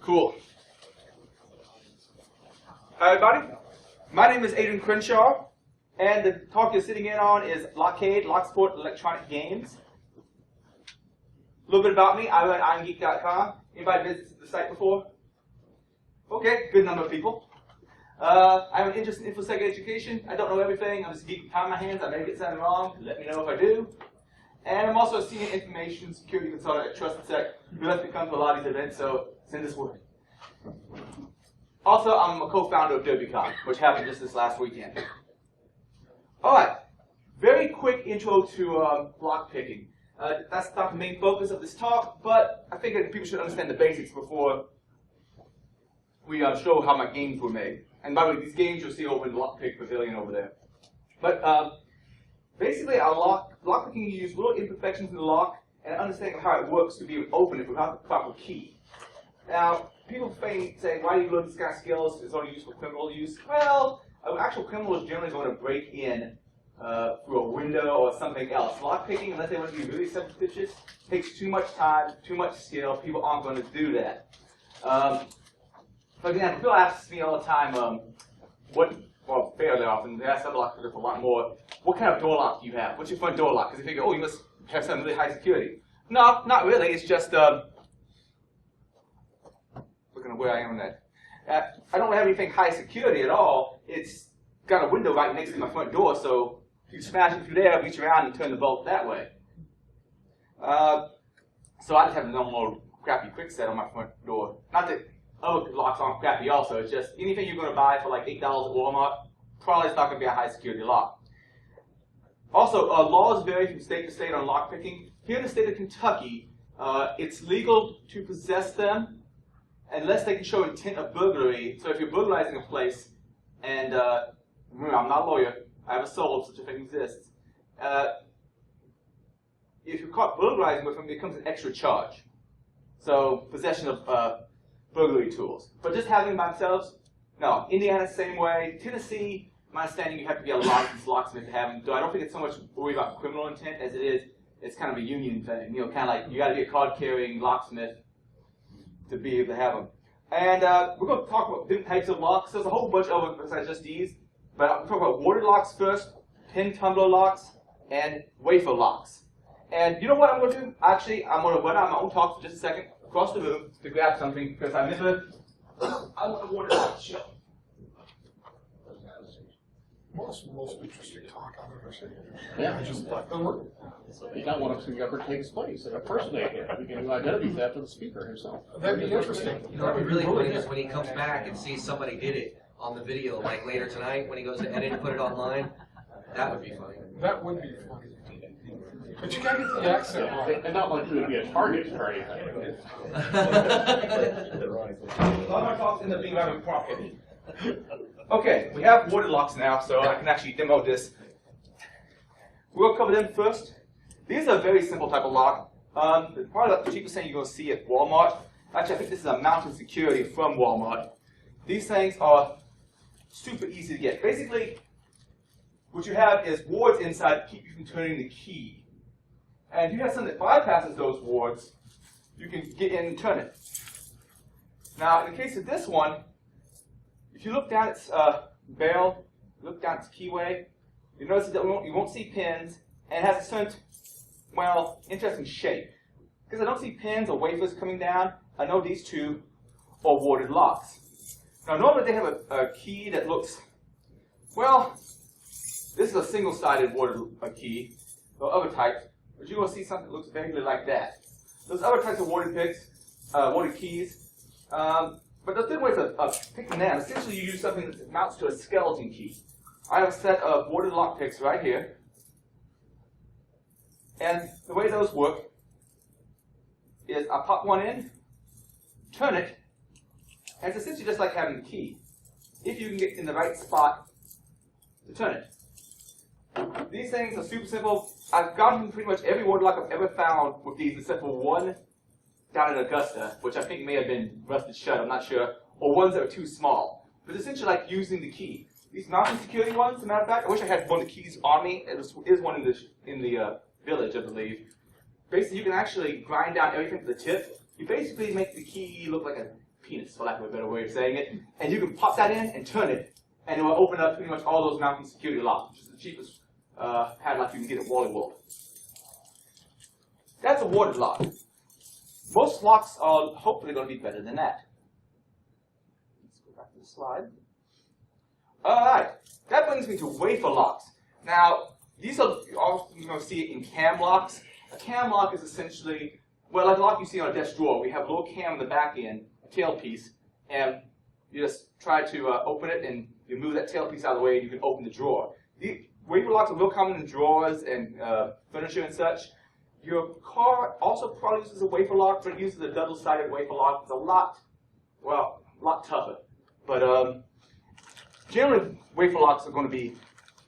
Cool. Hi, everybody. My name is Adrian Crenshaw, and the talk you're sitting in on is Lockade, Locksport electronic games. A little bit about me. I run IamGeek.com. Anybody visited the site before? Okay, good number of people. I have an interest in InfoSec education. I don't know everything. I'm just a geek with time in my hands. I may get something wrong. Let me know if I do. And I'm also a senior information security consultant at TrustedSec, who lets me come to a lot of these events, so send this word. Also, I'm a co-founder of DerbyCon, which happened just this last weekend. All right, very quick intro to block picking. That's not the main focus of this talk, but I figured people should understand the basics before we show how my games were made. And by the way, these games you'll see over in the Lockpick Pavilion over there. But basically, our lock picking, you use little imperfections in the lock and an understanding of how it works to be able to open it without the proper key. Now, people say, why do you learn this kind of skills? It's only used for criminal use. Well, an actual criminal is generally going to break in through a window or something else. Lock picking, unless they want to be really substitutious, takes too much time, too much skill. People aren't going to do that. For example, people ask me all the time, well, fairly often, they ask other lock pickers a lot more, what kind of door lock do you have? What's your front door lock? Because they figure, oh, you must have something really high security. No, not really. It's just, looking at where I am on that. I don't have anything high security at all. It's got a window right next to my front door, so you smash it through there, reach around, and turn the bolt that way. So I just have a normal crappy quick set on my front door. Not that other locks aren't crappy also, it's just anything you're going to buy for like $8 at Walmart, probably it's not going to be a high security lock. Also, laws vary from state to state on lock picking. Here in the state of Kentucky, it's legal to possess them unless they can show intent of burglary. So if you're burglarizing a place, and remember, I'm not a lawyer, I have a soul if such a thing exists. If you're caught burglarizing with them, it becomes an extra charge. So possession of burglary tools. But just having them by themselves, no. Indiana, same way. Tennessee, my understanding, you have to be a licensed locksmith to have them. Though I don't think it's so much worry about criminal intent as it is, it's kind of a union thing. You know, kind of like you got to be a card-carrying locksmith to be able to have them. And we're going to talk about different types of locks. There's a whole bunch of them besides just these. But I'll talk about warded locks first, pin tumbler locks, and wafer locks. And you know what I'm going to do? Actually, I'm going to run out my own talk for just a second across the room to grab something because I never. I want a warded lock show. Most interesting talk I've ever seen. Yeah. I just thought, You got one of them ever takes place and impersonate him. We can do identity theft of the speaker himself. that'd be interesting. You know what would be really funny is when he comes back and sees somebody did it on the video, like later tonight when he goes to edit and put it online. That would be funny. That would be funny. But you gotta get the accent right. And not like it would be a target or anything. A lot of my talks end up being rather proper. Okay, we have warded locks now, so I can actually demo this. We'll cover them first. These are a very simple type of lock. Probably the cheapest thing you're going to see at Walmart. Actually, I think this is a mountain security from Walmart. These things are super easy to get. Basically, what you have is wards inside to keep you from turning the key. And if you have something that bypasses those wards, you can get in and turn it. Now, in the case of this one, if you look down its barrel, look down its keyway, you notice that you won't see pins, and it has a certain, well, interesting shape. Because I don't see pins or wafers coming down, I know these two are warded locks. Now, normally they have a key that looks, well, this is a single-sided warded key, or other types, but you're going to see something that looks vaguely like that. Those other types of warded keys, but there's different ways of picking them. Essentially, you use something that amounts to a skeleton key. I have a set of warded lock picks right here. And the way those work is I pop one in, turn it, and it's essentially just like having a key, if you can get in the right spot to turn it. These things are super simple. I've gotten pretty much every warded lock I've ever found with these except for one down in Augusta, which I think may have been rusted shut, I'm not sure, or ones that are too small. But it's essentially like using the key. These mountain security ones, as a matter of fact, I wish I had one of the keys on me. There is one in the village, I believe. Basically, you can actually grind down everything to the tip. You basically make the key look like a penis, for lack of a better way of saying it. And you can pop that in and turn it, and it will open up pretty much all those mounting security locks, which is the cheapest padlock you can get at Wally World. That's a water lock. Most locks are hopefully going to be better than that. Let's go back to the slide. Alright, that brings me to wafer locks. Now, these are, you're often going to see it in cam locks. A cam lock is essentially, well, like a lock you see on a desk drawer. We have a little cam on the back end, a tailpiece, and you just try to open it, and you move that tailpiece out of the way, and you can open the drawer. The wafer locks are real common in drawers and furniture and such. Your car also probably uses a wafer lock, but it uses a double-sided wafer lock. It's a lot tougher. But generally, wafer locks are going to be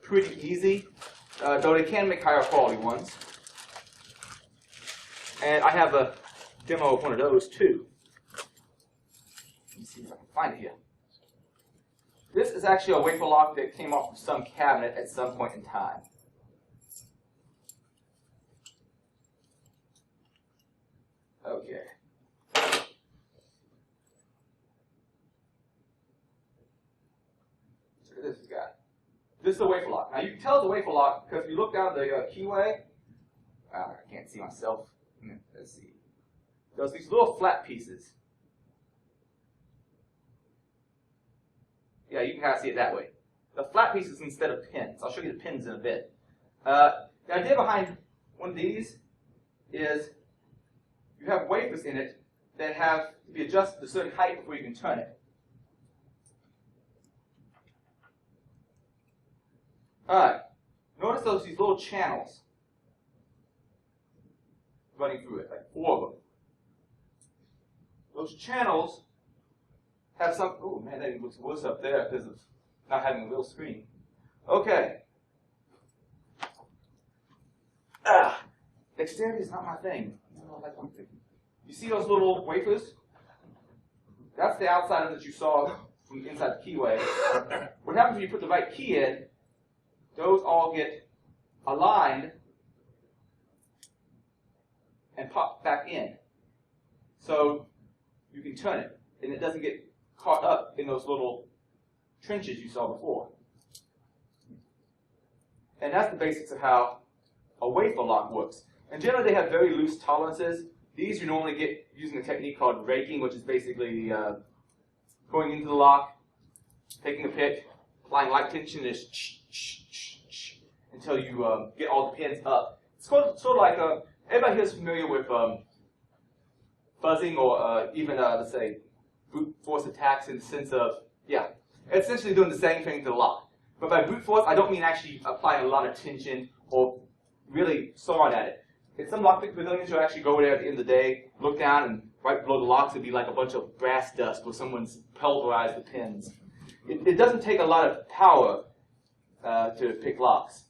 pretty easy, though they can make higher quality ones. And I have a demo of one of those too. Let me see if I can find it here. This is actually a wafer lock that came off of some cabinet at some point in time. Okay. So this guy. This is a wafer lock. Now you can tell it's a wafer lock because if you look down the keyway, I can't see myself. Let's see. There's these little flat pieces. Yeah, you can kind of see it that way. The flat pieces instead of pins. I'll show you the pins in a bit. The idea behind one of these is you have wafers in it that have to be adjusted to a certain height before you can turn it. Alright, notice these little channels running through it, like 4 of them. Those channels have some, oh man, that looks worse up there because of not having a real screen. Okay. Dexterity is not my thing. You see those little wafers? That's the outside of it that you saw from inside the keyway. What happens when you put the right key in, those all get aligned and pop back in. So you can turn it, and it doesn't get caught up in those little trenches you saw before. And that's the basics of how a wafer lock works. And generally they have very loose tolerances. These you normally get using a technique called raking, which is basically going into the lock, taking a pick, applying light tension, just until you get all the pins up. It's sort of like, everybody here is familiar with fuzzing or even, let's say, brute force attacks in the sense of, yeah, essentially doing the same thing to the lock. But by brute force, I don't mean actually applying a lot of tension or really sawing at it. It's some lockpick pavilions you'll actually go there at the end of the day, look down, and right below the locks would be like a bunch of brass dust where someone's pulverized the pins. It doesn't take a lot of power to pick locks.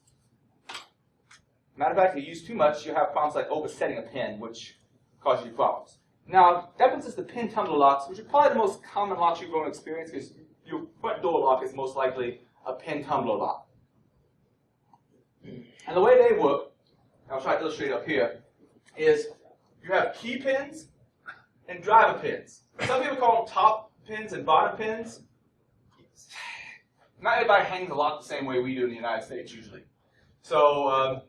Matter of fact, if you use too much, you'll have problems like oversetting a pin, which causes you problems. Now, that brings us to pin tumbler locks, which are probably the most common locks you're going to experience because your front door lock is most likely a pin tumbler lock. And the way they work, I'll try to illustrate up here, is you have key pins and driver pins. Some people call them top pins and bottom pins. Not everybody hangs the lock the same way we do in the United States usually. So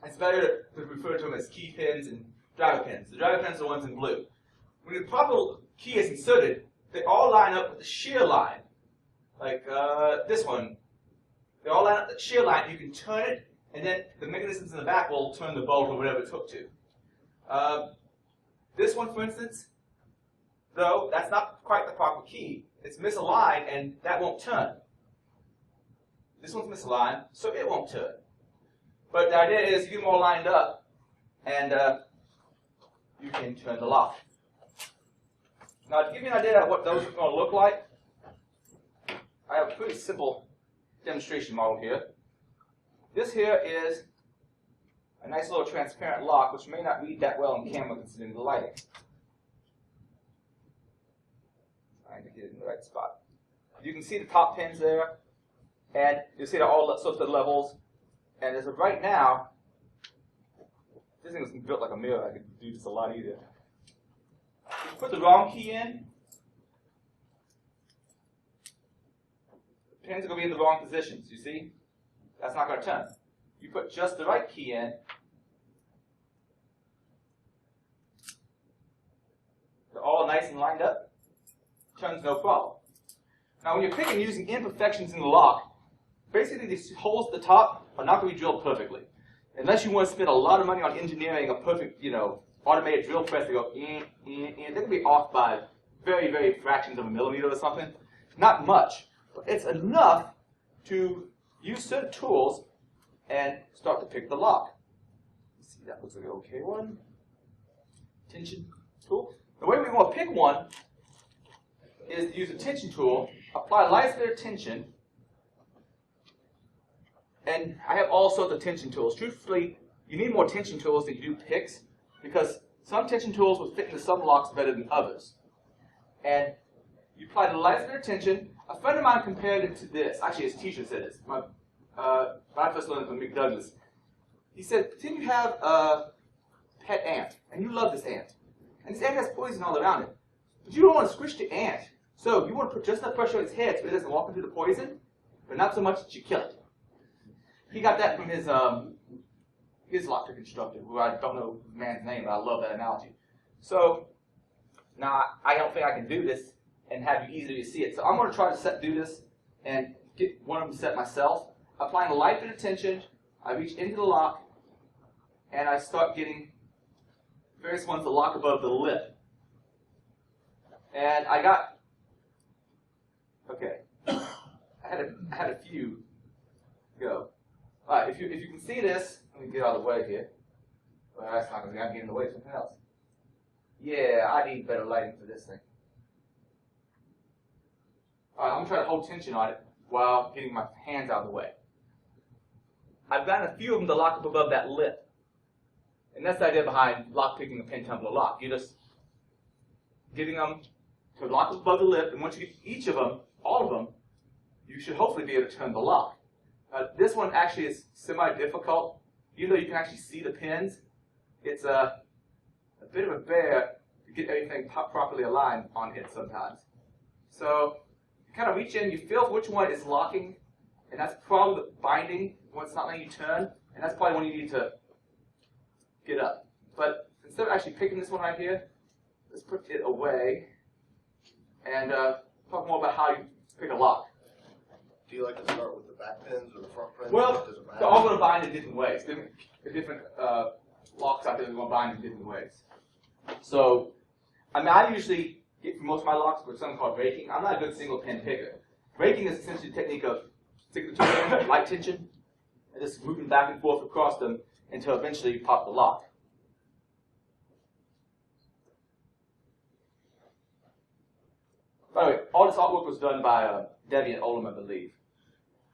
it's better to refer to them as key pins and driver pins. The driver pins are the ones in blue. When the proper key is inserted, they all line up with the shear line. Like this one. They all line up with the shear line. You can turn it, and then the mechanisms in the back will turn the bolt or whatever it's hooked to. This one, for instance, though, that's not quite the proper key. It's misaligned, and that won't turn. This one's misaligned, so it won't turn. But the idea is you get them all lined up, and you can turn the lock. Now, to give you an idea of what those are going to look like, I have a pretty simple demonstration model here. This here is a nice little transparent lock, which may not read that well on camera considering the lighting. Trying to get it in the right spot. You can see the top pins there, and you see they're all sorts of levels. And as of right now, this thing was built like a mirror. I could do this a lot easier. If you put the wrong key in, pins are going to be in the wrong positions, you see? That's not going to turn. You put just the right key in. They're all nice and lined up. Turns no problem. Now when you're picking using imperfections in the lock, basically these holes at the top are not going to be drilled perfectly. Unless you want to spend a lot of money on engineering a perfect, automated drill press to go they're going to be off by very, very fractions of a millimeter or something. Not much, but it's enough to use certain tools and start to pick the lock. See, that looks like an okay one. Tension tool. The way we want to pick one is to use a tension tool, apply light bit of tension, and I have all sorts of tension tools. Truthfully, you need more tension tools than you do picks, because some tension tools will fit into some locks better than others. And you apply the light bit of tension. A friend of mine compared it to this. Actually, his teacher said this. When I first learned it from Mick Douglas. He said, "Then you have a pet ant, and you love this ant. And this ant has poison all around it. But you don't want to squish the ant. So you want to put just enough pressure on its head so it doesn't walk into the poison, but not so much that you kill it." He got that from his lock pick instructor, who I don't know the man's name, but I love that analogy. So now I don't think I can do this and have you easily see it. So I'm going to try to do this and get one of them set myself. Applying a light bit of tension, I reach into the lock, and I start getting various ones that lock above the lip. And I got, okay, I had a few go. All right, if you can see this, let me get out of the way here. Well, that's not going to get in the way of something else. Yeah, I need better lighting for this thing. All right, I'm going to try to hold tension on it while getting my hands out of the way. I've gotten a few of them to lock up above that lip. And that's the idea behind lock picking a pin tumbler lock. You're just getting them to lock up above the lip, and once you get each of them, all of them, you should hopefully be able to turn the lock. This one actually is semi-difficult. Even though you can actually see the pins, it's a bit of a bear to get everything properly aligned on it sometimes. So you kind of reach in, you feel which one is locking, and that's probably the binding, when it's not letting you turn, and that's probably when you need to get up. But instead of actually picking this one right here, let's put it away and talk more about how you pick a lock. Do you like to start with the back pins or the front pins? Well, they're all going to bind in different ways. Different locks out there are going to bind in different ways. So, I usually get for most of my locks with something called raking. I'm not a good single pin picker. Raking is essentially the technique of sticking the two pins, light tension, and just moving back and forth across them until eventually you pop the lock. By the way, all this artwork was done by Debbie and Olam, I believe.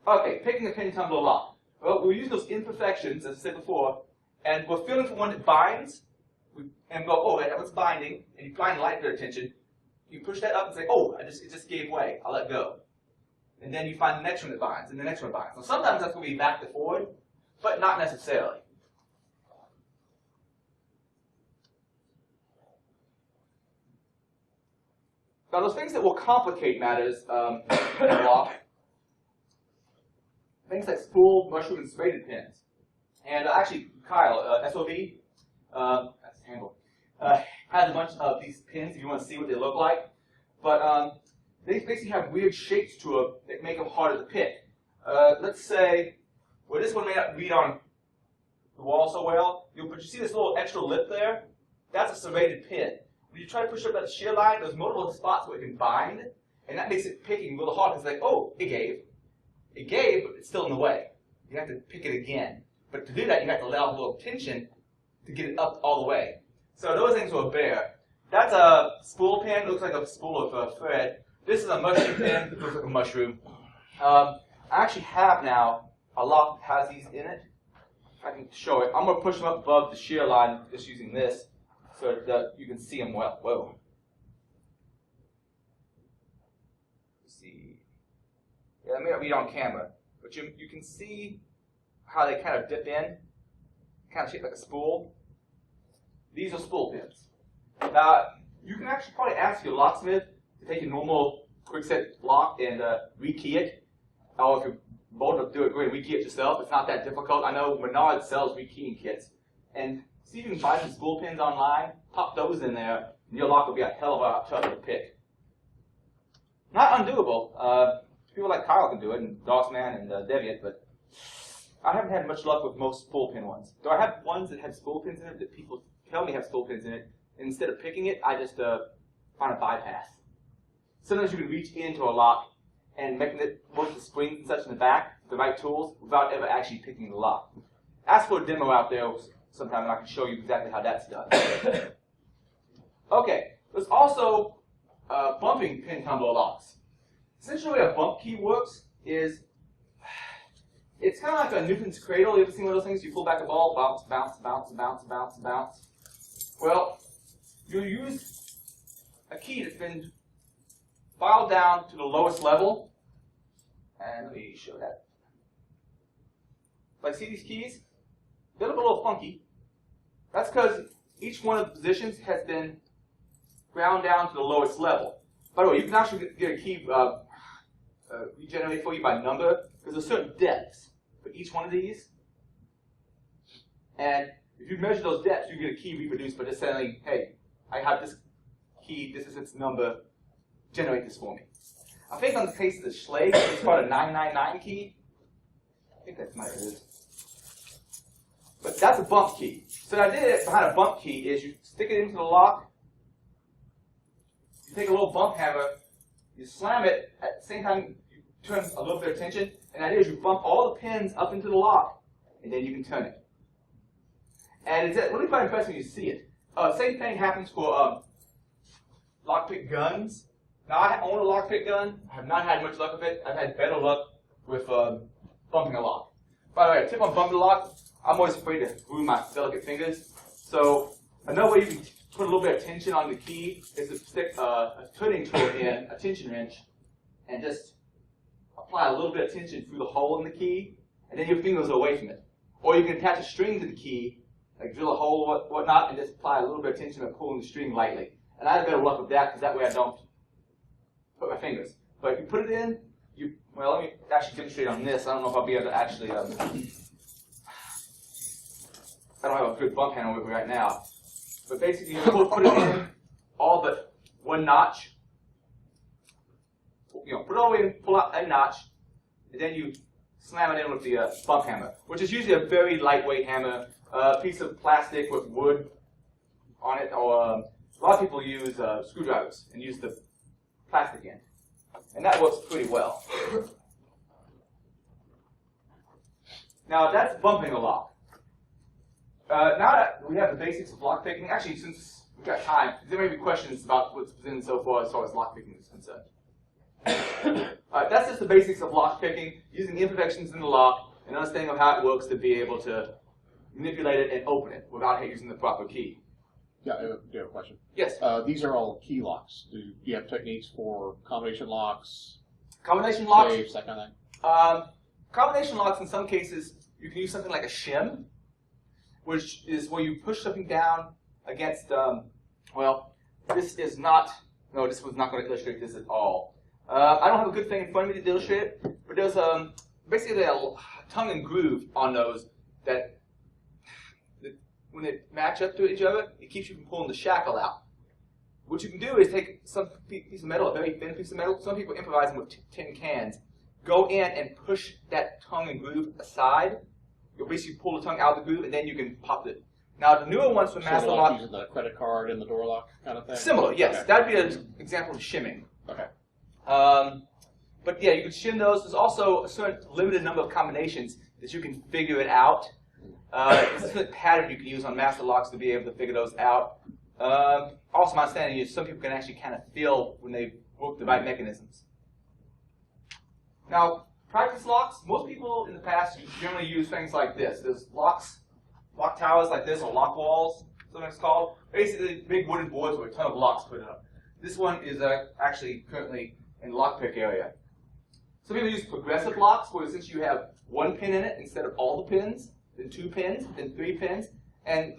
Okay, picking a pin tumbler lock. Well, we'll use those imperfections, as I said before, and we're feeling for one that binds, and go, oh, that was binding, and you find light bit of tension. You push that up and say, oh, it just gave way, I'll let go. And then you find the next one that binds, and the next one binds. Now, sometimes that's going to be back to forward, but not necessarily. Now, those things that will complicate matters in a lock, things like spool, mushroom, and serrated pins. And actually, Kyle, SOV, that's the handle, has a bunch of these pins if you want to see what they look like. But they basically have weird shapes to them that make them harder to pick. Let's say, well, this one may not read on the wall so well, but you see this little extra lip there? That's a serrated pin. When you try to push up that shear line, there's multiple spots where it can bind, and that makes it picking a little hard. It's like, oh, it gave. It gave, but it's still in the way. You have to pick it again. But to do that, you have to let off a little tension to get it up all the way. So those things will bear. That's a spool pin. It looks like a spool of thread. This is a mushroom pin. It looks like a mushroom. I actually have now a lock that has these in it. If I can show it. I'm going to push them up above the shear line just using this so that you can see them well. Whoa. Let's see. Yeah, let me not read on camera. But you can see how they kind of dip in. Kind of shaped like a spool. These are spool pins. Now, you can actually probably ask your locksmith to take a normal quick set lock and rekey it. or if you're bold enough to do it, go ahead and rekey it yourself. It's not that difficult. I know Menard sells rekeying kits. And see if you can buy some spool pins online, pop those in there, and your lock will be a hell of a lot tougher to pick. Not undoable. People like Kyle can do it, and Dossman and Deviant, but I haven't had much luck with most spool pin ones. Though I have ones that have spool pins in it that people tell me have spool pins in it, and instead of picking it, I just find a bypass. Sometimes you can reach into a lock and making it work with the springs and such in the back, the right tools, without ever actually picking the lock. Ask for a demo out there sometime, and I can show you exactly how that's done. Okay, there's also bumping pin tumbler locks. Essentially, the way a bump key works is it's kind of like a Newton's cradle. You ever seen one of those things? You pull back a ball, bounce, bounce, bounce, bounce, bounce, bounce. Well, you use a key that's been filed down to the lowest level, and let me show that. Like, see these keys? They look a little funky. That's because each one of the positions has been ground down to the lowest level. By the way, you can actually get a key regenerated for you by number, because there's certain depths for each one of these. And if you measure those depths, you get a key reproduced by just saying, hey, I have this key, this is its number, generate this for me. I think on the case of the Schlage, it's called a 999 key. I think that's what it is. But that's a bump key. So the idea behind a bump key is you stick it into the lock, you take a little bump hammer, you slam it, at the same time you turn a little bit of tension, and the idea is you bump all the pins up into the lock, and then you can turn it. And it's really quite impressive when you see it. Same thing happens for lockpick guns. Now, I own a lockpick gun. I have not had much luck with it. I've had better luck with bumping a lock. By the way, a tip on bumping a lock, I'm always afraid to ruin my delicate fingers. So another way you can put a little bit of tension on the key is to stick a turning tool in, a tension wrench, and just apply a little bit of tension through the hole in the key, and then your fingers are away from it. Or you can attach a string to the key, like drill a hole or whatnot, and just apply a little bit of tension by pulling the string lightly. And I have better luck with that, because that way I don't put my fingers. But if you put it in, well, let me actually demonstrate on this. I don't know if I'll be able to actually, I don't have a good bump handle with me right now. But basically, you put it in all but one notch. You know, put it all the way in, pull out a notch, and then you slam it in with the bump hammer, which is usually a very lightweight hammer, a piece of plastic with wood on it, or a lot of people use screwdrivers and use the plastic end. And that works pretty well. Now, that's bumping a lock. Now that we have the basics of lock picking, actually, since we've got time, there may be questions about what's presented so far as lock picking is concerned. That's just the basics of lock picking, using the imperfections in the lock, and understanding of how it works to be able to manipulate it and open it without using the proper key. Yeah, I do have a question. Yes? These are all key locks. Do you have techniques for combination locks? Combination locks? Safes, that kind of thing? Combination locks, in some cases, you can use something like a shim, which is where you push something down against, well, this is not, no, this was not going to illustrate this at all. I don't have a good thing in front of me to illustrate it, but there's basically a tongue and groove on those that when they match up to each other, it keeps you from pulling the shackle out. What you can do is take some piece of metal, a very thin piece of metal, some people improvise them with tin cans, go in and push that tongue and groove aside. You'll basically pull the tongue out of the groove, and then you can pop it. Now, the newer ones from Master Lock... using the credit card in the door lock kind of thing? Similar, yes. Okay. That would be an example of shimming. Okay. But yeah, you can shim those. There's also a certain limited number of combinations that you can figure it out. There's a certain pattern you can use on Master Locks to be able to figure those out. Also, my understanding is some people can actually kind of feel when they work the right mechanisms. Now, practice locks, most people in the past generally use things like this. There's lock towers like this, or lock walls, something it's called. Basically, big wooden boards with a ton of locks put up. This one is actually currently in the lockpick area. Some people use progressive locks, where since you have one pin in it instead of all the pins, then 2 pins, then 3 pins, and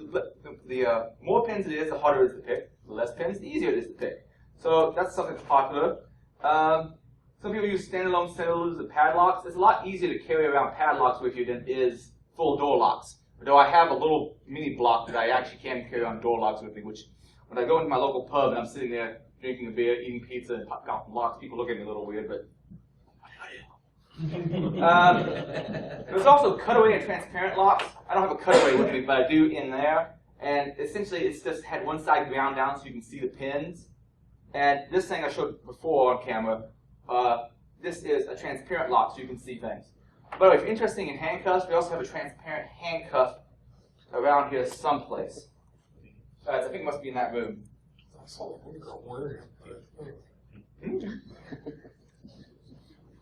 the more pins it is, the harder it is to pick. The less pins, the easier it is to pick. So that's something that's popular. Some Some people use standalone cellulose and padlocks. It's a lot easier to carry around padlocks with you than it is full door locks. Though I have a little mini block that I actually can carry on door locks with me, which when I go into my local pub and I'm sitting there drinking a beer, eating pizza, and popping off locks, people look at me a little weird, but there's also cutaway and transparent locks. I don't have a cutaway with me, but I do in there. And essentially, it's just had one side ground down so you can see the pins. And this thing I showed before on camera, this is a transparent lock so you can see things. By the way, if you're interested in handcuffs, we also have a transparent handcuff around here someplace. I think it must be in that room.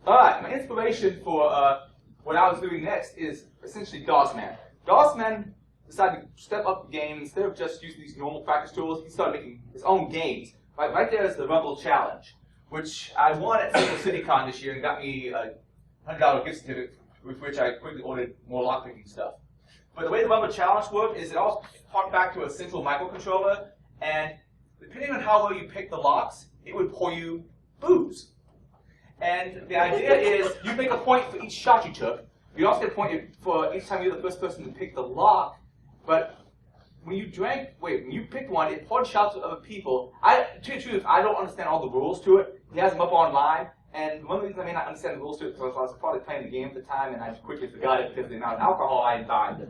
Alright, my inspiration for what I was doing next is essentially DOSman. DOSman decided to step up the game. Instead of just using these normal practice tools, he started making his own games. Right there is the Rumble Challenge, which I won at Central CityCon this year and got me a $100 gift certificate, with which I quickly ordered more lockpicking stuff. But the way the Rumble Challenge worked is it all talked back to a central microcontroller, and depending on how well you pick the locks, it would pour you booze. And the idea is you make a point for each shot you took. You also get a point for each time you're the first person to pick the lock. But when you picked one, it poured shots of other people. To tell you the truth, I don't understand all the rules to it. He has them up online. And one of the reasons I may not understand the rules to it is because I was probably playing the game at the time and I quickly forgot it because of the amount of alcohol I imbibed.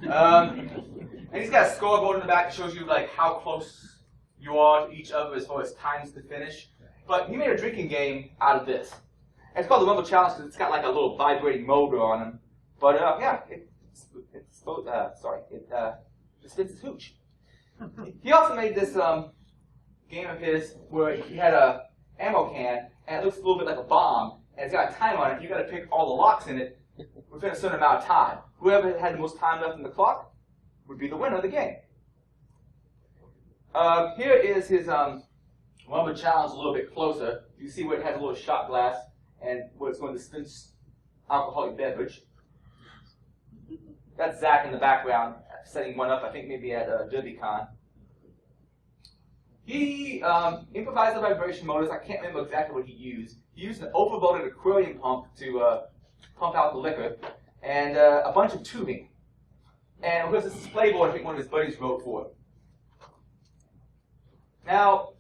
And he's got a scoreboard in the back that shows you like how close you are to each other as far as times to finish. But he made a drinking game out of this. And it's called the Rumble Challenge because it's got like a little vibrating motor on him. But yeah, it spins his hooch. He also made this game of his where he had a ammo can and it looks a little bit like a bomb and it's got a timer on it. You got to pick all the locks in it within a certain amount of time. Whoever had the most time left in the clock would be the winner of the game. Here is his Rumble Challenge a little bit closer. You see where it has a little shot glass and where it's going to dispense alcoholic beverage. That's Zach in the background setting one up, I think maybe at DerbyCon. He improvised the vibration motors. I can't remember exactly what he used. He used an overvolted aquarium pump to pump out the liquor and a bunch of tubing. And here's this display board I think one of his buddies wrote for it. Now,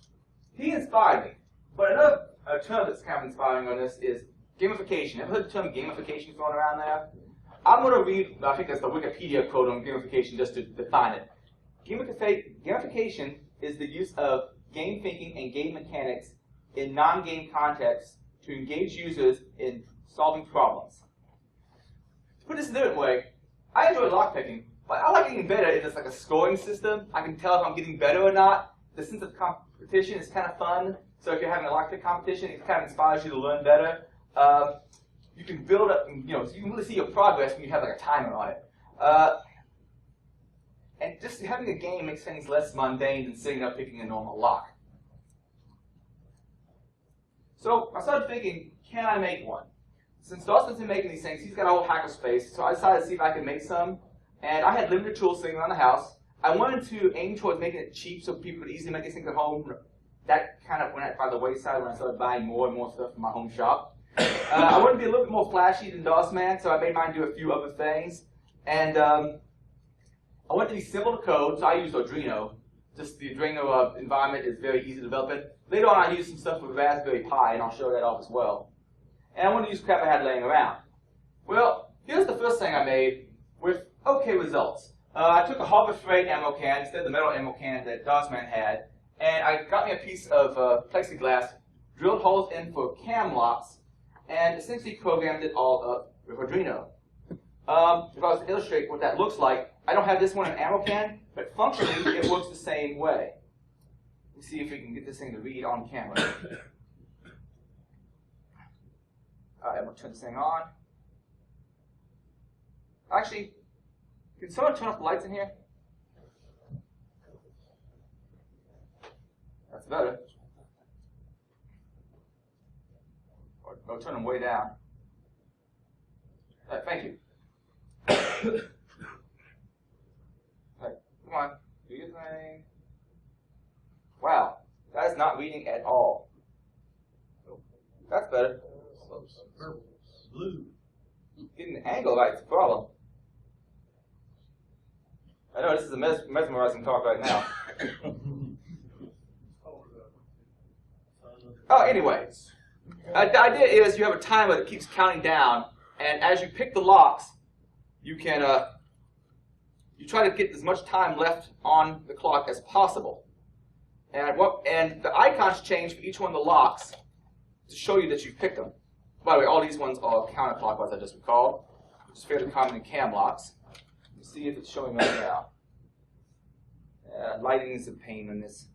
he inspired me. But another term that's kind of inspiring on this is gamification. Ever heard the term gamification thrown around there? I'm going to read, I think that's the Wikipedia quote on gamification just to define it. Gamification is the use of game thinking and game mechanics in non-game contexts to engage users in solving problems. To put this a different way, I enjoy lockpicking, but I like getting better if it's like a scoring system. I can tell if I'm getting better or not. The sense of competition is kind of fun. So if you're having a lockpick competition, it kind of inspires you to learn better. You can build up, so you can really see your progress when you have like a timer on it. And just having a game makes things less mundane than sitting up picking a normal lock. So I started thinking, can I make one? Since Dawson's been making these things, he's got a whole hackerspace, so I decided to see if I could make some. And I had limited tools sitting around the house. I wanted to aim towards making it cheap so people could easily make these things at home. That kind of went by the wayside when I started buying more and more stuff for my home shop. I wanted to be a little bit more flashy than DOSman, so I made mine do a few other things. And I wanted to be simple to code, so I used Arduino. Just the Arduino environment is very easy to develop it. Later on, I used some stuff with Raspberry Pi, and I'll show that off as well. And I wanted to use crap I had laying around. Well, here's the first thing I made with okay results. I took a Harbor Freight ammo can instead of the metal ammo can that DOSman had, and I got me a piece of plexiglass, drilled holes in for cam locks, and essentially programmed it all up with Arduino. If I was to illustrate what that looks like, I don't have this one in an ammo can, but functionally it works the same way. Let's see if we can get this thing to read on camera. Alright, I'm going to turn this thing on. Actually, can someone turn off the lights in here? That's better. Or turn them way down. Right, thank you. Right, come on, do your thing. Wow, that is not reading at all. That's better. better. Blue. Getting the angle right is the problem. I know this is a mesmerizing talk right now. Oh, anyways. The idea is you have a timer that keeps counting down, and as you pick the locks, you can you try to get as much time left on the clock as possible. And the icons change for each one of the locks to show you that you've picked them. By the way, all these ones are counterclockwise, I just recalled, which is fairly common in cam locks. Let's see if it's showing right now. Lighting is a pain in this.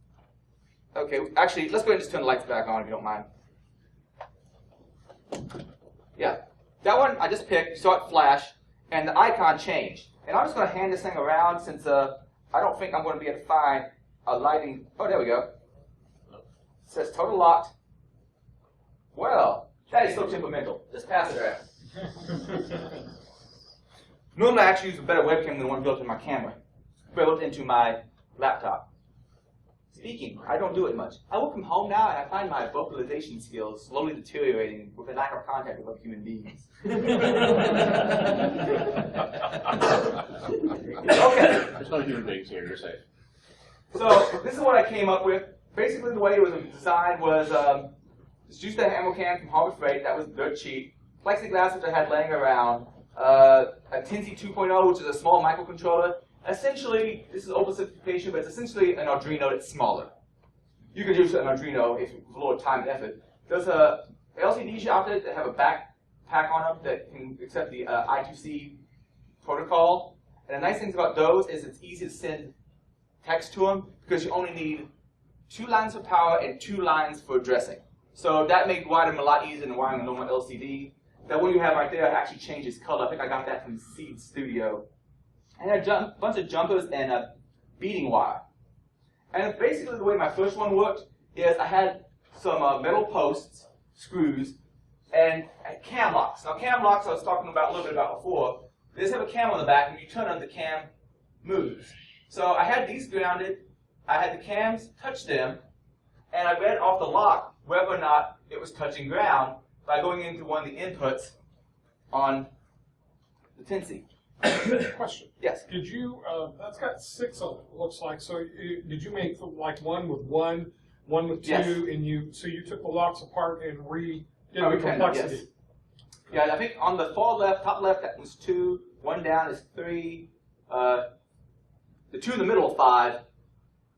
Okay, actually, let's go ahead and just turn the lights back on if you don't mind. Yeah, that one I just picked, you saw it flash, and the icon changed. And I'm just going to hand this thing around since I don't think I'm going to be able to find a lighting. Oh, there we go. It says total locked. Well, that is so temperamental. Just pass it around. Normally I actually use a better webcam than the one built in my camera, built into my laptop. Speaking, I don't do it much. I work from home now, and I find my vocalization skills slowly deteriorating with a lack of contact with other human beings. Okay. There's no human beings here, you're safe. So this is what I came up with. Basically, the way it was designed was just use the ammo can from Harbor Freight. That was dirt cheap. Plexiglass, which I had laying around. A Tinsy 2.0, which is a small microcontroller. Essentially, this is oversimplification, but it's essentially an Arduino that's smaller. You could use an Arduino if with a little time and effort. There's LCDs out there that have a backpack on them that can accept the I2C protocol. And the nice things about those is it's easy to send text to them because you only need 2 lines for power and 2 lines for addressing. So that makes wiring them a lot easier than wiring a normal LCD. That one you have right there actually changes color. I think I got that from Seed Studio. And a bunch of jumpers and a beading wire. And basically the way my first one worked is I had some metal posts, screws, and cam locks. Now cam locks I was talking about a little bit about before. They just have a cam on the back, and you turn on the cam moves. So I had these grounded, I had the cams touch them, and I read off the lock whether or not it was touching ground by going into one of the inputs on the Tinsy. Question. Yes. Did you, that's got 6 of it, looks like. So did you make like one with 1, one with 2, yes. and you took the locks apart and redid the Yes. complexity? Yeah, I think on the far left, top left, that was 2. 1 down is 3. The 2 in the middle is 5.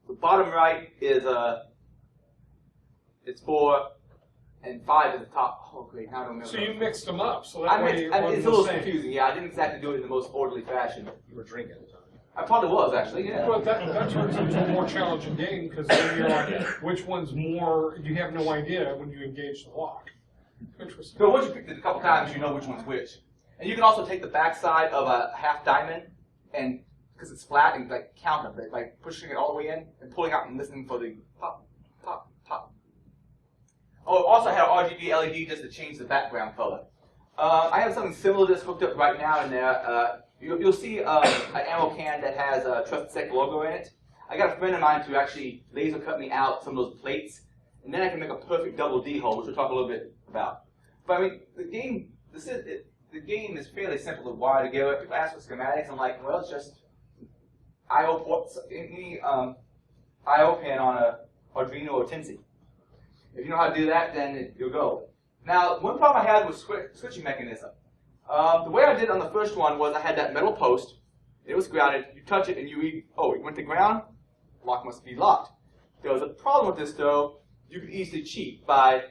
The bottom right is it's 4, and 5 is the top. Oh, great! How do I remember? So you mixed them up, so that way it wasn't it's a the little same. confusing. Yeah, I didn't exactly do it in the most orderly fashion. You were drinking at the time. I probably was actually. Yeah. Well, that turns into a more challenging game because then you're like, which one's more? You have no idea when you engage the lock. Interesting. So once you pick it a couple times, you know which one's which. And you can also take the backside of a half diamond and because it's flat and like count them, like pushing it all the way in and pulling out and listening for the pop, pop, pop. Oh, it also had an RGB LED just to change the background color. I have something similar to this hooked up right now in there. You'll see an ammo can that has a Trusted Sec logo in it. I got a friend of mine to actually laser cut me out some of those plates, and then I can make a perfect double D hole, which we'll talk a little bit about. But I mean, the game is fairly simple to wire together. People ask for schematics, I'm like, well, it's just I/O ports, any I/O pin on a Arduino or Tinsy. If you know how to do that, then you'll go. Now, one problem I had was switching mechanism. The way I did it on the first one was I had that metal post. It was grounded. You touch it and you read, oh, it went to ground. Lock must be locked. There was a problem with this, though. You could easily cheat by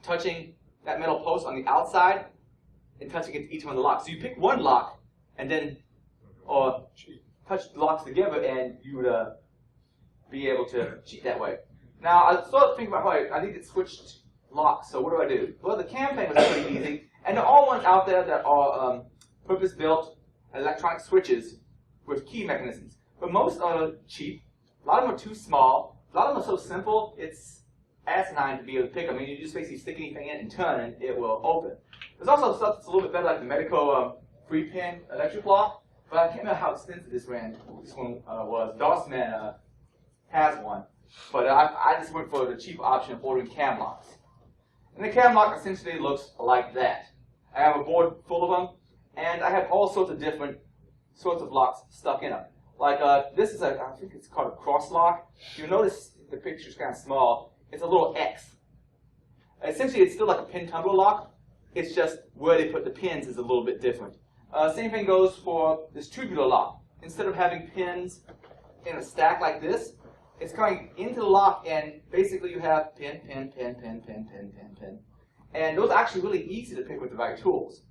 touching that metal post on the outside and touching it to each one of the locks. So you pick one lock and then touch the locks together, and you would be able to cheat that way. Now, I started thinking about, I need to switch locks, so what do? Well, the cam thing was pretty easy, and there are all ones out there that are purpose-built electronic switches with key mechanisms. But most are cheap. A lot of them are too small. A lot of them are so simple, it's asinine to be able to pick them. I mean, you just basically stick anything in and turn, and it will open. There's also stuff that's a little bit better, like the Medico 3-pin electric lock, but I can't remember how expensive this one was. DOSman has one. But I just went for the cheap option of ordering cam locks. And the cam lock essentially looks like that. I have a board full of them, and I have all sorts of different sorts of locks stuck in them. Like this is I think it's called a cross lock. You'll notice the picture's kind of small. It's a little X. Essentially, it's still like a pin tumbler lock. It's just where they put the pins is a little bit different. Same thing goes for this tubular lock. Instead of having pins in a stack like this, it's going into the lock, and basically you have pin, pin, pin, pin, pin, pin, pin, pin. And those are actually really easy to pick with the right tools.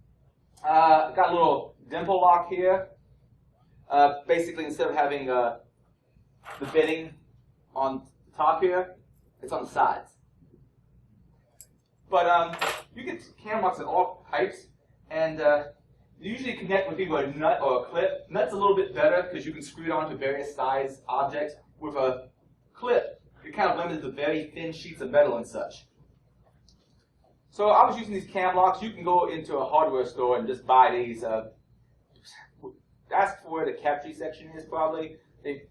Got a little dimple lock here. Basically, instead of having the bitting on the top here, it's on the sides. But you get cam locks in all types, and you usually connect with either a nut or a clip. Nut's a little bit better because you can screw it onto various size objects. With a clip, you're kind of limited to very thin sheets of metal and such. So I was using these cam locks. You can go into a hardware store and just buy these. Ask for where the capture section is probably. They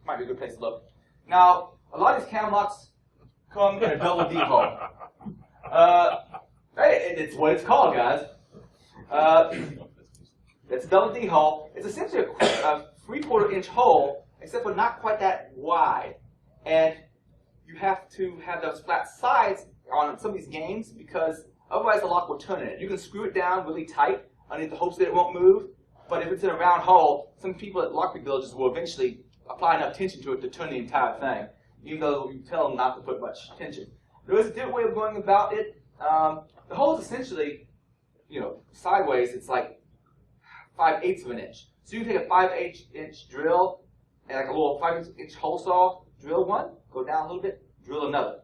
might be a good place to look. Now, a lot of these cam locks come in a double D hole. Hey, it's what it's called, guys. It's a double D hole. It's essentially a 3/4 inch hole, except for not quite that wide. And you have to have those flat sides on some of these games because otherwise the lock will turn in it. You can screw it down really tight underneath the hopes that it won't move. But if it's in a round hole, some people at lock villages will eventually apply enough tension to it to turn the entire thing, even though you tell them not to put much tension. There is a different way of going about it. The hole is essentially, sideways. It's like 5/8 of an inch. So you can take a 5/8 inch drill and like a little 5 inch hole saw, drill one, go down a little bit, drill another,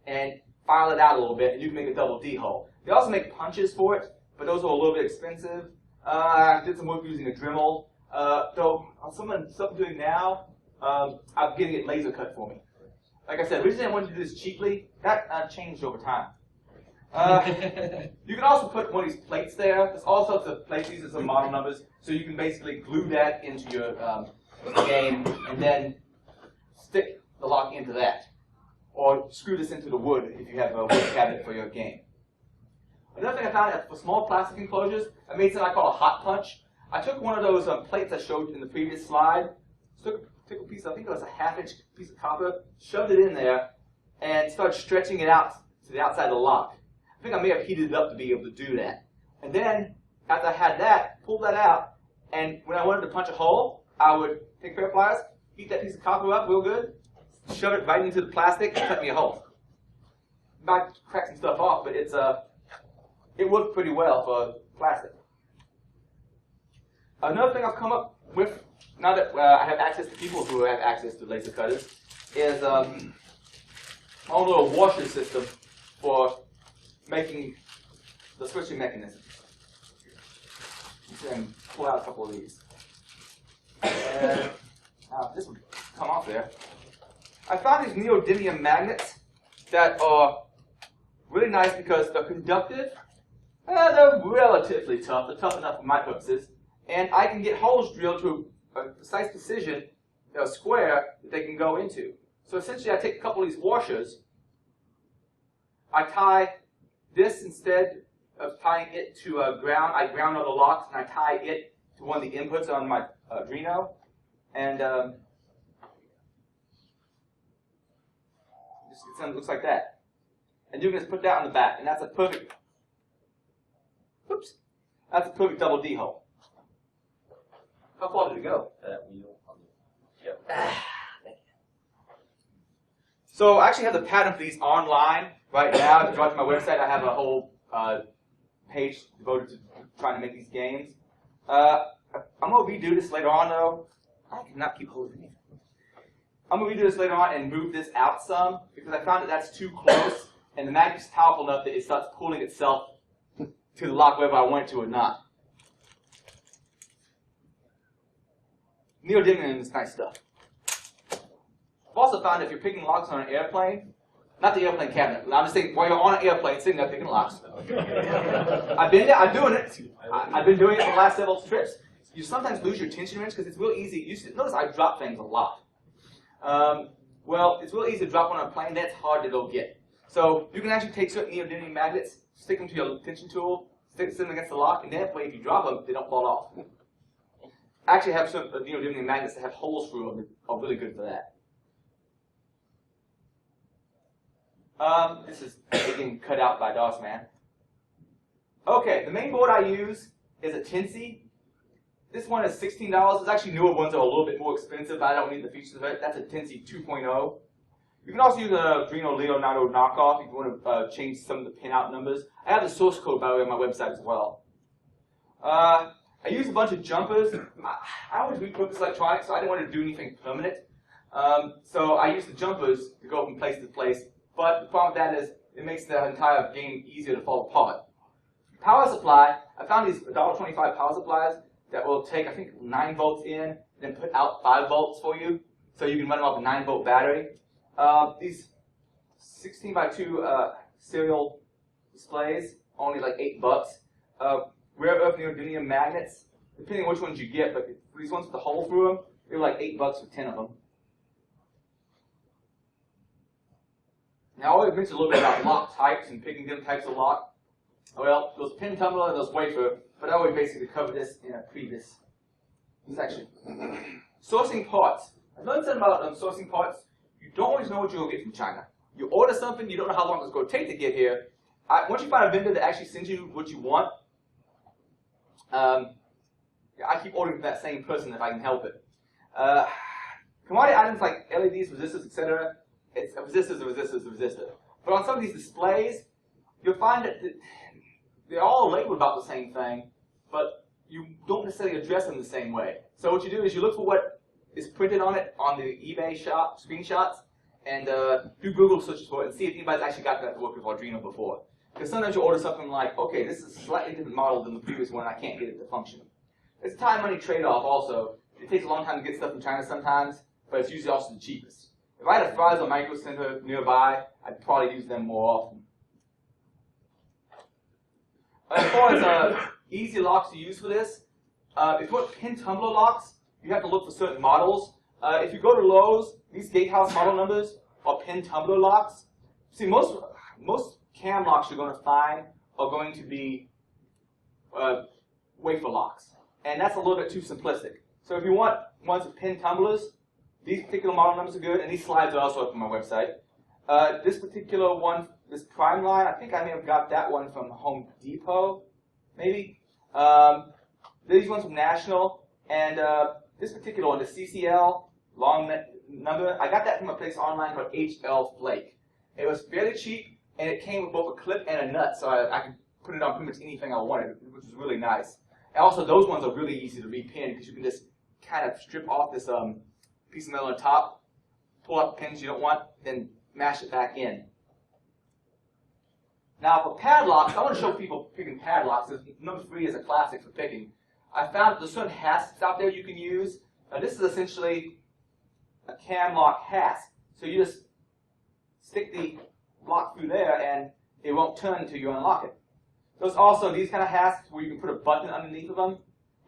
and file it out a little bit, and you can make a double D hole. They also make punches for it, but those are a little bit expensive. I did some work using a Dremel. Though on something I'm doing now, I'm getting it laser cut for me. Like I said, originally I wanted to do this cheaply. That changed over time. You can also put one of these plates there. There's all sorts of plates. These are some model numbers. So you can basically glue that into your game and then stick the lock into that. Or screw this into the wood if you have a wood cabinet for your game. Another thing I found for small plastic enclosures, I made something I call a hot punch. I took one of those plates I showed in the previous slide, took a piece, I think it was a 1/2 inch piece of copper, shoved it in there, and started stretching it out to the outside of the lock. I think I may have heated it up to be able to do that. And then, after I had that, pulled that out, and when I wanted to punch a hole, I would take a pair of pliers, heat that piece of copper up real good, shove it right into the plastic, and cut me a hole. Might crack some stuff off, but it worked pretty well for plastic. Another thing I've come up with, now that I have access to people who have access to laser cutters, is my own little washer system for making the switching mechanism. You can pull out a couple of these. And this would come off there. I found these neodymium magnets that are really nice because they're conductive. They're relatively tough. They're tough enough for my purposes. And I can get holes drilled to a precise precision, a square, that they can go into. So essentially I take a couple of these washers, I tie this instead of tying it to a ground, I ground all the locks and I tie it to one of the inputs on my Arduino. And it looks like that. And you can just put that on the back, and that's a perfect, that's a perfect double D hole. How far did it go? That wheel on the, yep. So I actually have the pattern for these online right now. If you go to my website, I have a whole page devoted to trying to make these games. I'm going to redo this later on, though. I cannot keep hold of it. I'm going to redo this later on and move this out some because I found that that's too close, and the magnet's powerful enough that it starts pulling itself to the lock whether I want it to or not. Neodymium is nice stuff. I've also found that if you're picking locks on an airplane, not the airplane cabinet, I'm just saying while you're on an airplane sitting there picking locks. I've been there, I'm doing it. I've been doing it for the last several trips. You sometimes lose your tension wrench because it's real easy. Notice I drop things a lot. Well, it's real easy to drop one on a plane. That's hard to go get. So you can actually take certain neodymium magnets, stick them to your tension tool, stick them against the lock, and that way if you drop them, they don't fall off. I actually have some neodymium magnets that have holes through them that are really good for that. This is getting cut out by DOS man. Okay, the main board I use is a Tensy. This one is $16. There's actually newer ones that are a little bit more expensive, but I don't need the features of it. That's a Tensy 2.0. You can also use a Arduino Leonardo knockoff if you want to change some of the pinout numbers. I have the source code, by the way, on my website as well. I use a bunch of jumpers. I always repurpose electronics, so I didn't want to do anything permanent. So I use the jumpers to go from place to place. But the problem with that is it makes the entire game easier to fall apart. Power supply, I found these $1.25 power supplies that will take, I think, 9 volts in, and then put out 5 volts for you, so you can run them off a 9-volt battery. These 16x2 serial displays, only like $8. Rare earth neodymium magnets, depending on which ones you get, but for these ones with the hole through them, they're like $8 for 10 of them. Now, I always mentioned a little bit about lock types and picking different types of lock. Well, there's pin tumbler and there's wafer, but I always basically covered this in a previous section. Sourcing parts. I've learned something about sourcing parts. You don't always know what you're going to get from China. You order something, you don't know how long it's going to take to get here. Once you find a vendor that actually sends you what you want, I keep ordering from that same person if I can help it. Commodity items like LEDs, resistors, etc. It's a resistor, a resistor, a resistor. But on some of these displays, you'll find that they're all labeled about the same thing, but you don't necessarily address them the same way. So what you do is you look for what is printed on it on the eBay shop screenshots, and do Google searches for it and see if anybody's actually got that to work with Arduino before. Because sometimes you order something like, okay, this is a slightly different model than the previous one, I can't get it to function. It's a time-money trade-off also. It takes a long time to get stuff from China sometimes, but it's usually also the cheapest. If I had a Fry's or Micro Center nearby, I'd probably use them more often. As far as easy locks to use for this, if you want pin tumbler locks, you have to look for certain models. If you go to Lowe's, these gatehouse model numbers are pin tumbler locks. See, most cam locks you're going to find are going to be wafer locks, and that's a little bit too simplistic. So if you want ones with pin tumblers, these particular model numbers are good, and these slides are also up on my website. This particular one, this prime line, I think I may have got that one from Home Depot, maybe. These ones from National, and this particular one, the CCL long number, I got that from a place online called HL Flake. It was fairly cheap, and it came with both a clip and a nut, so I could put it on pretty much anything I wanted, which was really nice. And also, those ones are really easy to repin because you can just kind of strip off this piece of metal on the top, pull out the pins you don't want, then mash it back in. Now for padlocks, I want to show people picking padlocks. Number 3 is a classic for picking. I found there's certain hasps out there you can use. This is essentially a cam lock hasp. So you just stick the lock through there and it won't turn until you unlock it. There's also these kind of hasps where you can put a button underneath of them.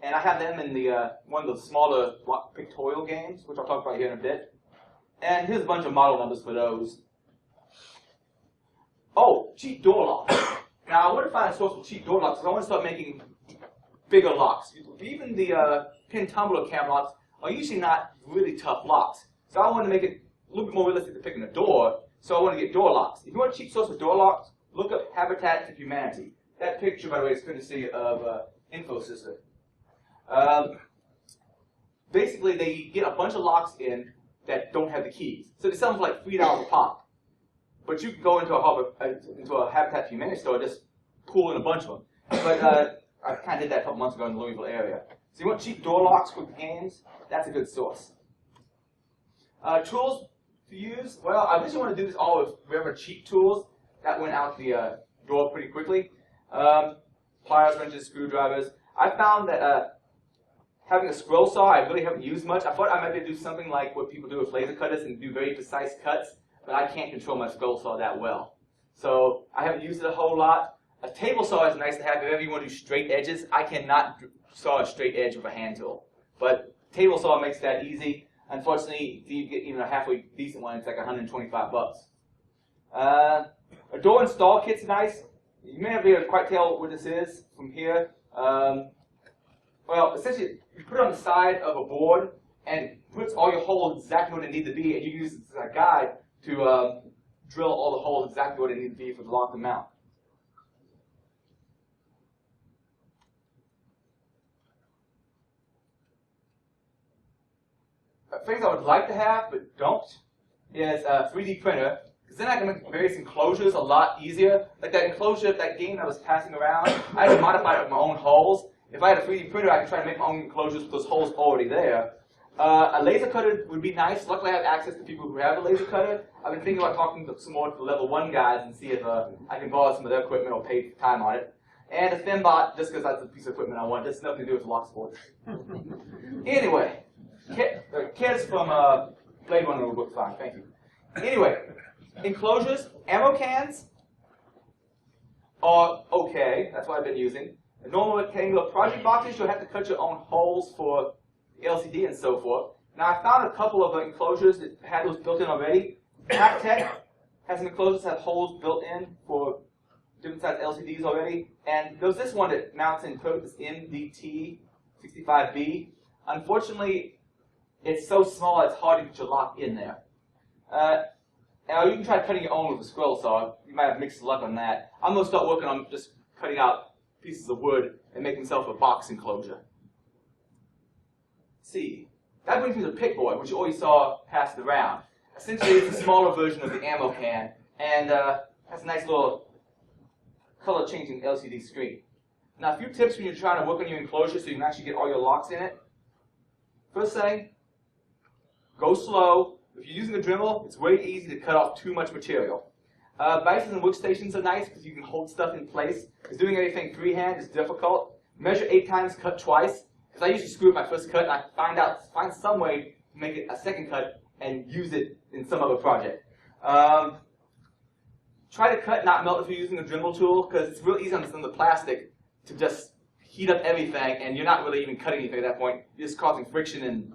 And I have them in the one of the smaller lock pictorial games, which I'll talk about here in a bit. And here's a bunch of model numbers for those. Oh, cheap door locks. Now I want to find a source for cheap door locks because I want to start making bigger locks. Even the pin tumbler cam locks are usually not really tough locks. So I want to make it a little bit more realistic to picking a door. So I want to get door locks. If you want a cheap source for door locks, look up Habitat for Humanity. That picture, by the way, is courtesy of Infosec. Basically, they get a bunch of locks in that don't have the keys. So they sell them for like $3 a pop. But you can go into a Habitat for Humanity store and just pull in a bunch of them. But I kind of did that a couple months ago in the Louisville area. So you want cheap door locks for games? That's a good source. Tools to use? Well, I originally want to do this all with whatever cheap tools. That went out the door pretty quickly. Pliers, wrenches, screwdrivers. I found that having a scroll saw I really haven't used much. I thought I might be able to do something like what people do with laser cutters and do very precise cuts, but I can't control my scroll saw that well. So I haven't used it a whole lot. A table saw is nice to have if ever you want to do straight edges. I cannot saw a straight edge with a hand tool, but table saw makes that easy. Unfortunately, if you get even a halfway decent one, it's like $125. A door install kit's nice. You may not be able to quite tell what this is from here. Well, essentially, you put it on the side of a board, and it puts all your holes exactly where they need to be, and you use it as a guide to drill all the holes exactly where they need to be for the lock to mount. Things I would like to have, but don't, is a 3D printer, because then I can make various enclosures a lot easier. Like that enclosure, that game I was passing around, I had to modify it with my own holes. If I had a 3D printer, I could try to make my own enclosures with those holes already there. A laser cutter would be nice. Luckily, I have access to people who have a laser cutter. I've been thinking about talking to some more to the level 1 guys and see if I can borrow some of their equipment or pay time on it. And a Fembot, just because that's the piece of equipment I want. That's nothing to do with Locksport. Anyway, kids from Blade Runner would work fine. Thank you. Anyway, enclosures, ammo cans are okay. That's what I've been using. The normal rectangular project boxes, you'll have to cut your own holes for LCD and so forth. Now, I found a couple of enclosures that had those built in already. Tech has some enclosures that have holes built in for different size LCDs already. And there's this one that mounts in code, this MDT65B. Unfortunately, it's so small it's hard to get your lock in there. Now, you can try cutting your own with a scroll saw. You might have mixed luck on that. I'm going to start working on just cutting out pieces of wood and make myself a box enclosure. See, that brings me to the pick board, which you always saw passed around. Essentially, it's a smaller version of the ammo can, and has a nice little color-changing LCD screen. Now, a few tips when you're trying to work on your enclosure so you can actually get all your locks in it. First thing, go slow. If you're using a Dremel, it's very easy to cut off too much material. Bices and workstations are nice because you can hold stuff in place. Because doing anything freehand is difficult. Measure 8 times, cut twice. Because I usually screw up my first cut, and I find some way to make it a second cut and use it in some other project. Try to cut, not melt if you're using a Dremel tool, because it's real easy on the plastic to just heat up everything, and you're not really even cutting anything at that point. You're just causing friction and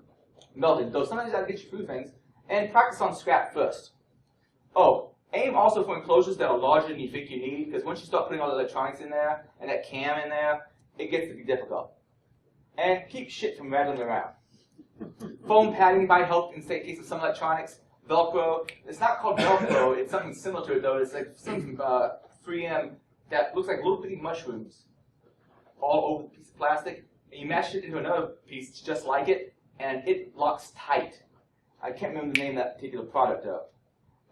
melting. Though sometimes that'll get you through things. And practice on scrap first. Oh, aim also for enclosures that are larger than you think you need, because once you start putting all the electronics in there and that cam in there, it gets to be difficult. And keep shit from rattling around. Foam padding might help in the case of some electronics. Velcro. It's not called Velcro. It's something similar to it, though. It's like some 3M that looks like little bitty mushrooms all over the piece of plastic. And you mash it into another piece just like it, and it locks tight. I can't remember the name of that particular product, though.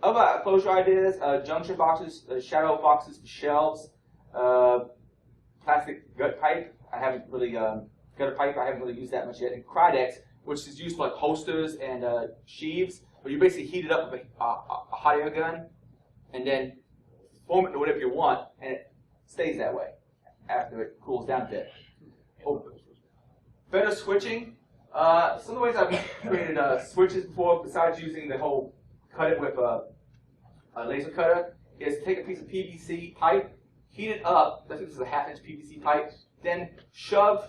Other closure ideas, junction boxes, shadow boxes for shelves, plastic gut pipe. I haven't really, gutter pipe, I haven't really used that much yet. And Krydex, which is used for like holsters and sheaves, where you basically heat it up with a hot air gun, and then form it to whatever you want, and it stays that way after it cools down a bit. Oh. Better switching. Some of the ways I've created switches before, besides using the whole cut it with a laser cutter, is take a piece of PVC pipe, heat it up. I think this is a 1/2-inch PVC pipe. Then shove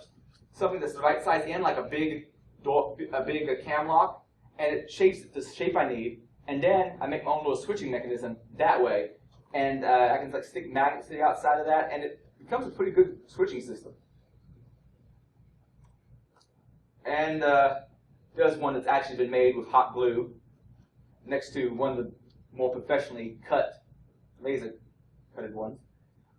something that's the right size in, like a big cam lock, and it shapes the shape I need. And then I make my own little switching mechanism that way, and I can like stick magnets to the outside of that, and it becomes a pretty good switching system. And there's one that's actually been made with hot glue next to one of the more professionally cut laser cutted ones.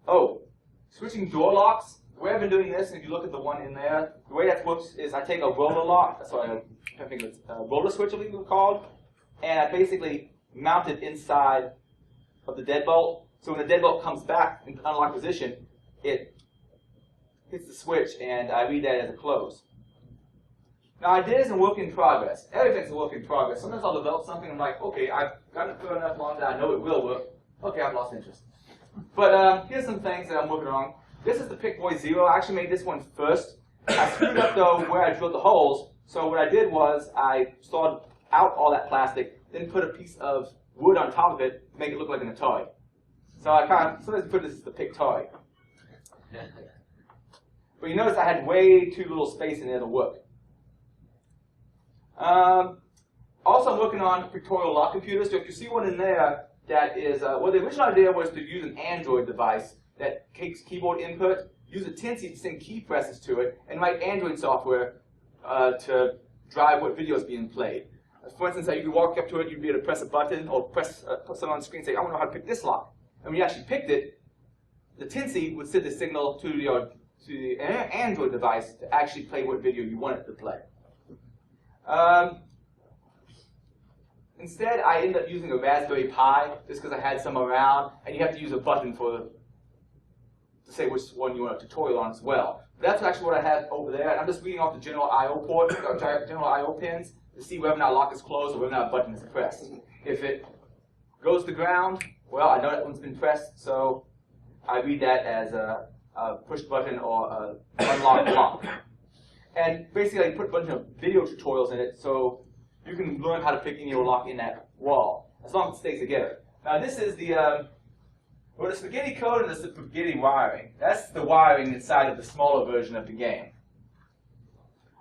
Oh, switching door locks. The way I've been doing this, and if you look at the one in there, the way that works is I take a roller lock, that's what I think it's a roller switch, I believe it's called, and I basically mount it inside of the deadbolt. So when the deadbolt comes back into unlocked position, it hits the switch, and I read that as a close. Now, ideas and work in progress. Everything's a work in progress. Sometimes I'll develop something and I'm like, okay, I've got it for enough long that I know it will work. Okay, I've lost interest. But here's some things that I'm working on. This is the Pickboy Zero. I actually made this one first. I screwed up, though, where I drilled the holes. So what I did was I sawed out all that plastic, then put a piece of wood on top of it to make it look like an Atari. So I kind of sometimes put this as the Pick Toy. But you notice I had way too little space in there to work. Also, I'm working on pictorial lock computers. So if you see one in there, that is, well, the original idea was to use an Android device that takes keyboard input, use a Tinsy to send key presses to it, and write Android software to drive what video is being played. For instance, you could walk up to it, you'd be able to press a button or put something on the screen and say, I want to know how to pick this lock. And when you actually picked it, the Tinsy would send the signal to the Android device to actually play what video you wanted to play. Instead, I ended up using a Raspberry Pi just because I had some around, and you have to use a button to say which one you want a tutorial on as well. But that's actually what I have over there, and I'm just reading off the general I/O port, or general I/O pins, to see whether or not lock is closed or whether or not a button is pressed. If it goes to ground, well, I know that one's been pressed, so I read that as a push button or a unlock lock. And basically, I put a bunch of video tutorials in it, so you can learn how to pick any lock in that wall, as long as it stays together. Now, this is the spaghetti code and the spaghetti wiring. That's the wiring inside of the smaller version of the game.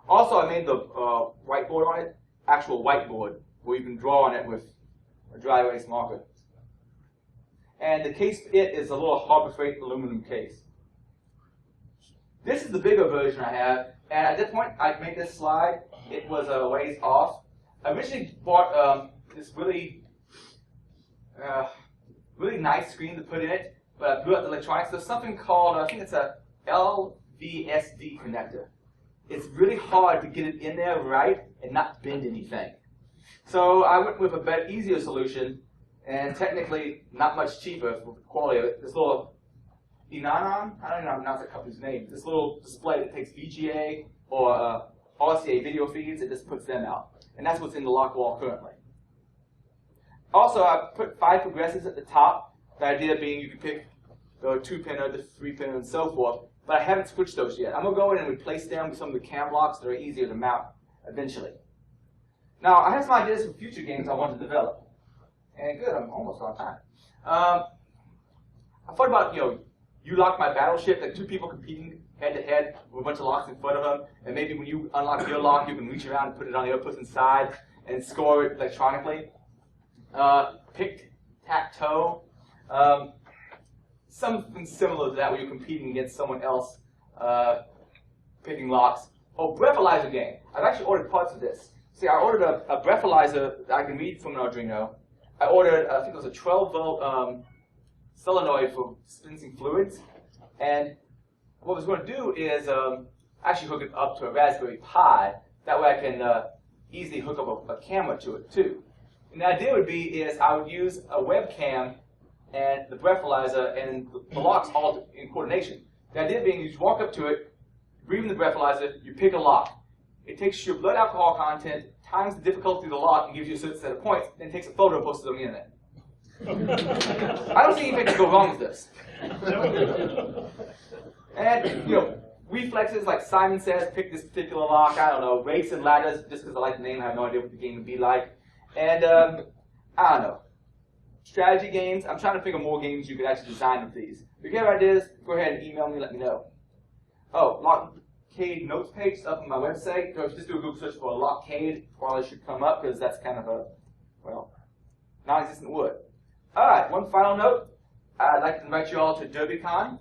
Also, I made the whiteboard on it, actual whiteboard, where you can draw on it with a dry erase marker. And the case for it is a little Harbor Freight aluminum case. This is the bigger version I have, and at this point, I made this slide. It was a ways off. I originally bought this really nice screen to put in it, but I blew out the electronics. There's something called, I think it's a LVSD connector. It's really hard to get it in there right and not bend anything. So I went with a better, easier solution, and technically not much cheaper for the quality of it. This little Inanon, I don't even know the company's name. This little display that takes VGA or RCA video feeds, it just puts them out. And that's what's in the lock wall currently. Also, I put 5 progressives at the top. The idea being you can pick the 2-pinner, the 3-pinner, and so forth. But I haven't switched those yet. I'm going to go in and replace them with some of the cam locks that are easier to mount eventually. Now, I have some ideas for future games I want to develop. And good, I'm almost on time. I thought about, you lock my battleship, like 2 people competing head-to-head with a bunch of locks in front of them, and maybe when you unlock your lock, you can reach around and put it on the other person's side and score it electronically. Tic-tac-toe. Something similar to that where you're competing against someone else picking locks. Oh, breathalyzer game. I've actually ordered parts of this. See, I ordered a breathalyzer that I can read from an Arduino. I ordered, I think it was a 12-volt solenoid for dispensing fluids. And what I was going to do is actually hook it up to a Raspberry Pi. That way I can easily hook up a camera to it, too. And the idea would be is I would use a webcam and the breathalyzer and the locks all in coordination. The idea being you just walk up to it, breathe in the breathalyzer, you pick a lock. It takes your blood alcohol content, times the difficulty of the lock, and gives you a certain set of points, then takes a photo and posts it on the internet. I don't see anything to go wrong with this. And, reflexes, like Simon says, pick this particular lock. I don't know, race and ladders, just because I like the name, I have no idea what the game would be like. And, I don't know. Strategy games, I'm trying to think of more games you could actually design with these. If you have ideas, go ahead and email me, let me know. Oh, Lockade notes page is up on my website. So if you just do a Google search for Lockade, probably should come up, because that's kind of a, well, non-existent word. Alright, one final note. I'd like to invite you all to DerbyCon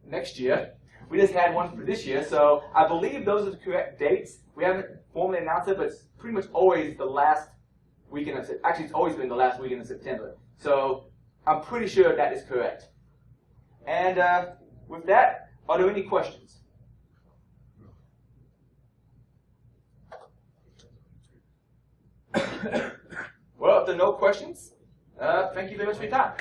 next year. We just had one for this year, so I believe those are the correct dates. We haven't formally announced it, but it's pretty much always the last weekend of September. Actually, it's always been the last weekend of September. So I'm pretty sure that is correct. And with that, are there any questions? Well, if there are no questions, thank you very much for your time.